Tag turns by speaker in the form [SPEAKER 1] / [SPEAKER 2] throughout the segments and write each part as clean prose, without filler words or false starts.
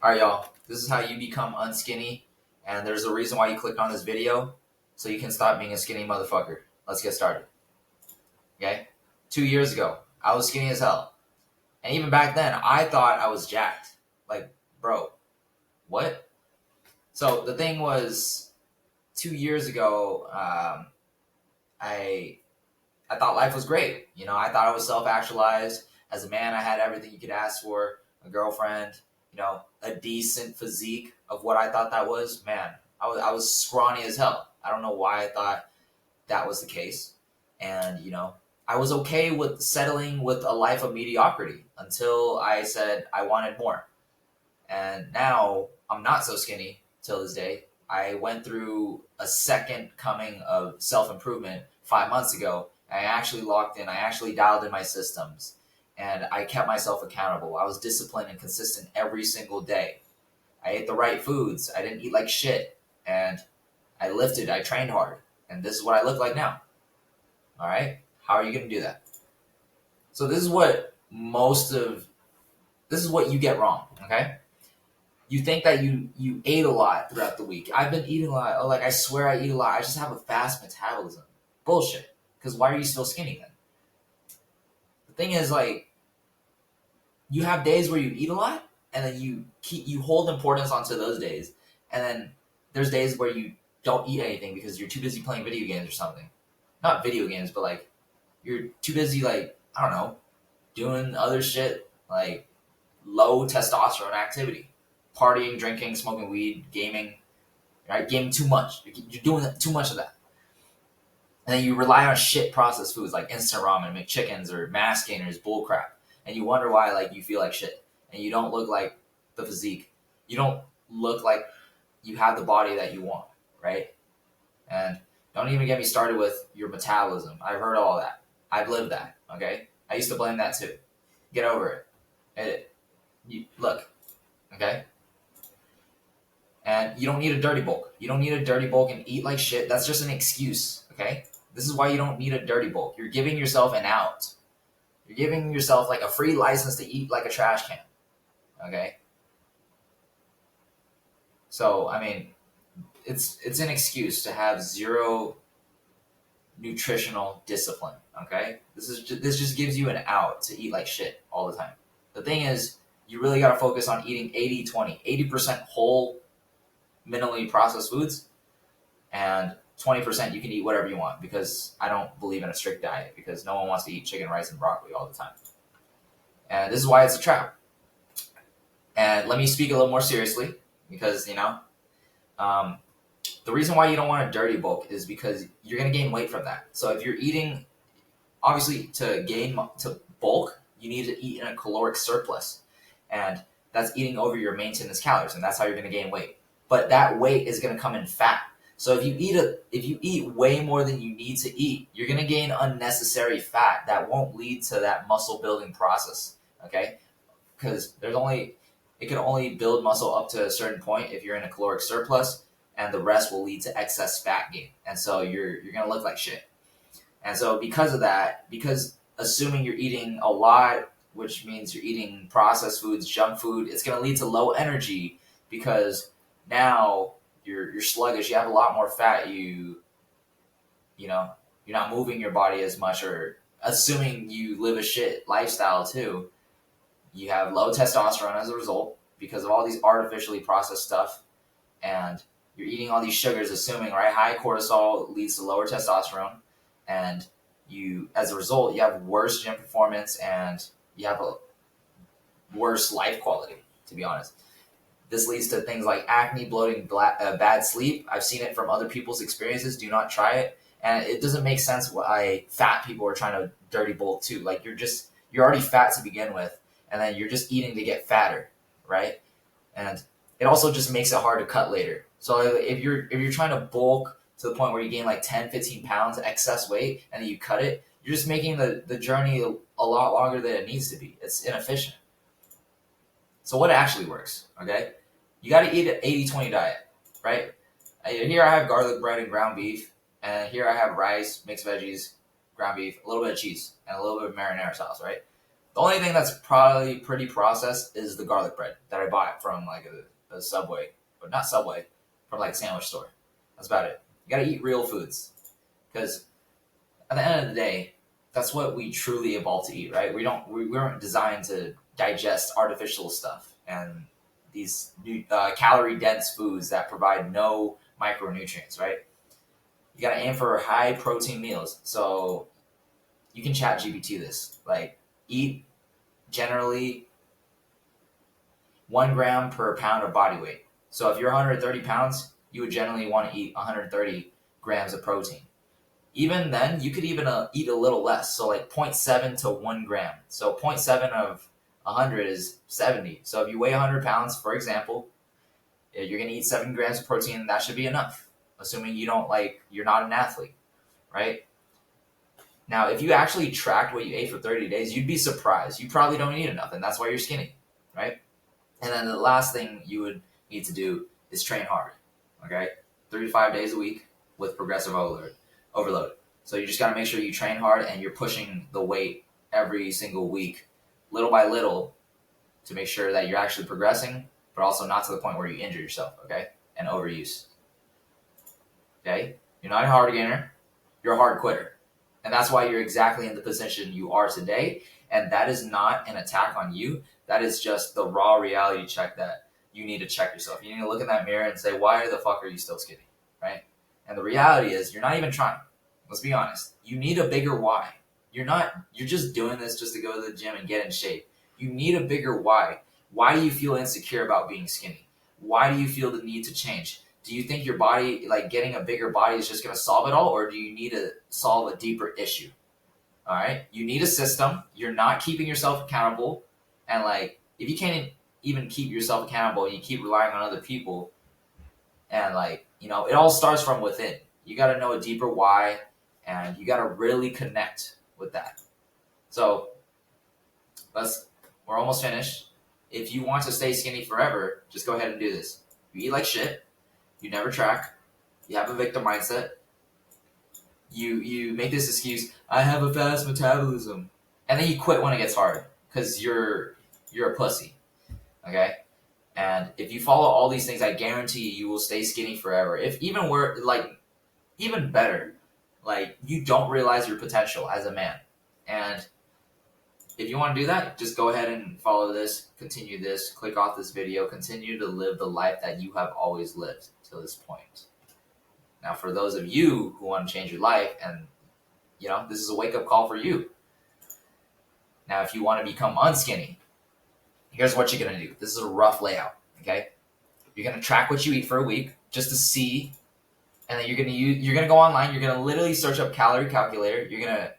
[SPEAKER 1] All right, y'all. This is how you become unskinny, and there's a reason why you clicked on this video, so you can stop being a skinny motherfucker. Let's get started. Okay? 2 years ago, I was skinny as hell, and even back then, I thought I was jacked. Like, bro, what? So the thing was, 2 years ago, I I thought life was great. I thought I was self-actualized. As a man, I had everything you could ask for: a girlfriend, a decent physique of what I thought that was. Man, I was scrawny as hell. I don't know why I thought that was the case. And, I was okay with settling with a life of mediocrity until I said I wanted more. And now I'm not so skinny till this day. I went through a second coming of self improvement 5 months ago. I actually locked in, I actually dialed in my systems, and I kept myself accountable. I was disciplined and consistent every single day. I ate the right foods, I didn't eat like shit, and I lifted, I trained hard. And this is what I look like now. All right? How are you going to do that? So, this is what you get wrong, okay? You think that you ate a lot throughout the week. I've been eating a lot. Oh, like I swear I eat a lot. I just have a fast metabolism. Bullshit. Because why are you still skinny then? The thing is, like, you have days where you eat a lot, and then you hold importance onto those days, and then there's days where you don't eat anything because you're too busy playing video games or something. Not video games, but like you're too busy, like, I don't know, doing other shit like low testosterone activity, partying, drinking, smoking weed, gaming, right? Gaming too much. You're doing too much of that. And then you rely on shit processed foods like instant ramen, McChickens, or mass gainers, bullcrap. And you wonder why, like, you feel like shit. And you don't look like the physique. You don't look like you have the body that you want, right? And don't even get me started with your metabolism. I've heard all that. I've lived that, okay? I used to blame that too. Get over it. Look, okay? And you don't need a dirty bulk. You don't need a dirty bulk and eat like shit. That's just an excuse, okay? This is why you don't need a dirty bulk. You're giving yourself an out. You're giving yourself like a free license to eat like a trash can, okay? So, I mean, it's an excuse to have zero nutritional discipline, okay? This just gives you an out to eat like shit all the time. The thing is, you really got to focus on eating 80-20, 80% whole, minimally processed foods, and 20% you can eat whatever you want, because I don't believe in a strict diet, because no one wants to eat chicken, rice, and broccoli all the time. And this is why it's a trap. And let me speak a little more seriously, because, the reason why you don't want a dirty bulk is because you're going to gain weight from that. So if you're eating, obviously, to bulk, you need to eat in a caloric surplus. And that's eating over your maintenance calories, and that's how you're going to gain weight. But that weight is going to come in fat. So if you eat way more than you need to eat, you're going to gain unnecessary fat that won't lead to that muscle building process, okay? Because it can only build muscle up to a certain point if you're in a caloric surplus, and the rest will lead to excess fat gain. And so you're going to look like shit. And so because of that, because assuming you're eating a lot, which means you're eating processed foods, junk food, it's going to lead to low energy, because now you're sluggish, you have a lot more fat, you're not moving your body as much, or assuming you live a shit lifestyle too, you have low testosterone as a result because of all these artificially processed stuff, and you're eating all these sugars, assuming, right, high cortisol leads to lower testosterone, and as a result, you have worse gym performance, and you have a worse life quality, to be honest. This leads to things like acne, bloating, bad sleep. I've seen it from other people's experiences. Do not try it. And it doesn't make sense why fat people are trying to dirty bulk too. Like, you're already fat to begin with, and then you're just eating to get fatter, right? And it also just makes it hard to cut later. So if you're trying to bulk to the point where you gain like 10, 15 pounds excess weight, and then you cut it, you're just making the journey a lot longer than it needs to be. It's inefficient. So what actually works, okay? You got to eat an 80-20 diet, right? Here I have garlic bread and ground beef, and here I have rice, mixed veggies, ground beef, a little bit of cheese, and a little bit of marinara sauce, right? only thing that's probably pretty processed is the garlic bread that I bought from like a Subway, but not Subway, from like a sandwich store. That's about it. You gotta eat real foods because at the end of the day, that's what we truly evolved to eat, right? We weren't designed to digest artificial stuff and these calorie dense foods that provide no micronutrients, right? You gotta aim for high protein meals. So you can chat GPT this. Like eat generally 1 gram per pound of body weight. So if you're 130 pounds, you would generally want to eat 130 grams of protein. Even then, you could even eat a little less. So like zero point 0.7 to 1 gram. So zero point 0.7 of 100 is 70. So if you weigh 100 pounds, for example, you're going to eat 7 grams of protein. That should be enough, assuming you're not an athlete, right? Now, if you actually tracked what you ate for 30 days, you'd be surprised. You probably don't eat enough, and that's why you're skinny, right? And then the last thing you would need to do is train hard, okay? 3 to 5 days a week with progressive overload. So you just got to make sure you train hard and you're pushing the weight every single week, little by little, to make sure that you're actually progressing, but also not to the point where you injure yourself, okay? And overuse, okay? You're not a hard gainer, you're a hard quitter. And that's why you're exactly in the position you are today. And that is not an attack on you. That is just the raw reality check that you need to check yourself. You need to look in that mirror and say, why the fuck are you still skinny, right? And the reality is you're not even trying. Let's be honest. You need a bigger why. You're just doing this just to go to the gym and get in shape. You need a bigger why. Why do you feel insecure about being skinny? Why do you feel the need to change? Do you think your body, like getting a bigger body is just going to solve it all? Or do you need to solve a deeper issue? All right. You need a system. You're not keeping yourself accountable. And like, if you can't even keep yourself accountable, you keep relying on other people. And like, it all starts from within. You got to know a deeper why, and you got to really connect with that. So we're almost finished. If you want to stay skinny forever, just go ahead and do this. You eat like shit. You never track. You have a victim mindset. You make this excuse, I have a fast metabolism. And then you quit when it gets hard because you're a pussy. Okay? And if you follow all these things, I guarantee you will stay skinny forever. If even better, like you don't realize your potential as a man. And if you want to do that, just go ahead and follow this, continue this, click off this video, continue to live the life that you have always lived to this point. Now, for those of you who want to change your life, and this is a wake-up call for you. Now, if you want to become unskinny, here's what you're going to do. This is a rough layout, okay? You're going to track what you eat for a week just to see, and then you're going to go online, you're going to literally search up calorie calculator, you're going to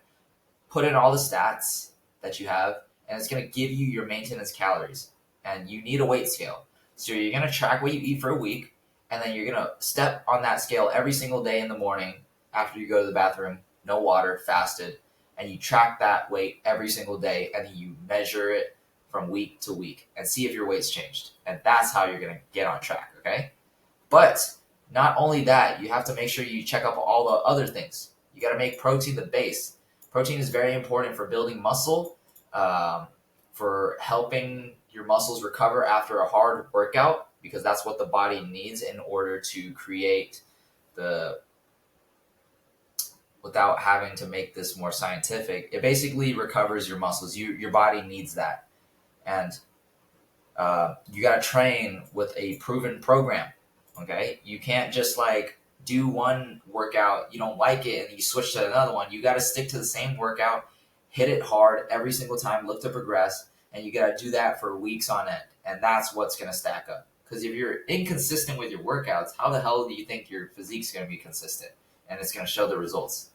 [SPEAKER 1] put in all the stats that you have, and it's going to give you your maintenance calories. And you need a weight scale. So you're going to track what you eat for a week, and then you're going to step on that scale every single day in the morning after you go to the bathroom, no water, fasted, and you track that weight every single day, and then you measure it from week to week and see if your weight's changed. And that's how you're going to get on track, okay? But not only that, you have to make sure you check up all the other things. You got to make protein the base. Protein is very important for building muscle, for helping your muscles recover after a hard workout, because that's what the body needs in order to create without having to make this more scientific, it basically recovers your muscles. Your body needs that. And you got to train with a proven program, okay? You can't just like do one workout, you don't like it, and you switch to another one. You got to stick to the same workout, hit it hard every single time, look to progress, and you got to do that for weeks on end. And that's what's going to stack up. Because if you're inconsistent with your workouts, how the hell do you think your physique's going to be consistent and it's going to show the results?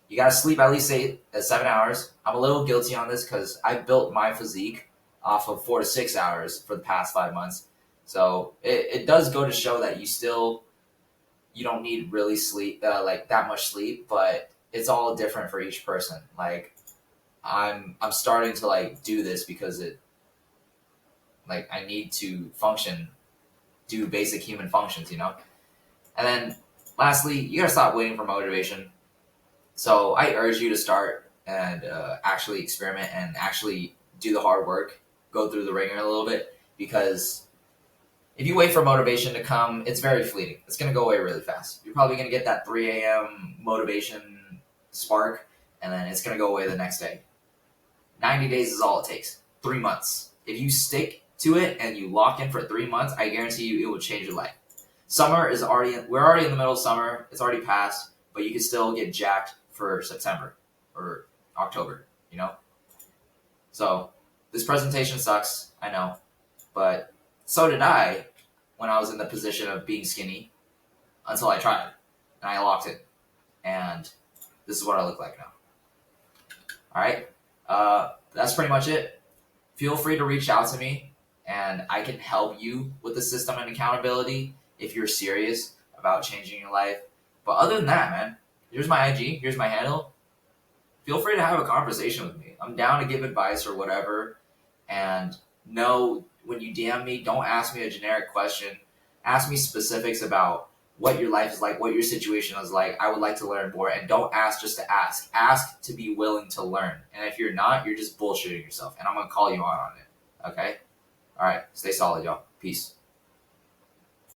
[SPEAKER 1] You got to sleep at least 7 hours. I'm a little guilty on this because I built my physique off of 4 to 6 hours for the past 5 months. So it does go to show that you don't need really sleep, like that much sleep, but it's all different for each person. Like I'm starting to like do this because I need to function, do basic human functions, And then lastly, you gotta stop waiting for motivation. So I urge you to start and actually experiment and actually do the hard work, go through the ringer a little bit, because if you wait for motivation to come, it's very fleeting. It's going to go away really fast. You're probably going to get that 3 a.m. motivation spark, and then it's going to go away the next day. 90 days is all it takes. 3 months. If you stick to it and you lock in for 3 months, I guarantee you it will change your life. Summer is we're already in the middle of summer. It's already passed, but you can still get jacked for September or October, you know? So this presentation sucks, I know, but so did I when I was in the position of being skinny until I tried it and I locked in. And this is what I look like now. All right. That's pretty much it. Feel free to reach out to me and I can help you with the system and accountability if you're serious about changing your life. But other than that, man, here's my IG, here's my handle. Feel free to have a conversation with me. I'm down to give advice or whatever. And no, when you DM me, don't ask me a generic question. Ask me specifics about what your life is like, what your situation is like. I would like to learn more. And don't ask just to ask. Ask to be willing to learn. And if you're not, you're just bullshitting yourself. And I'm going to call you out on it. Okay? All right. Stay solid, y'all. Peace.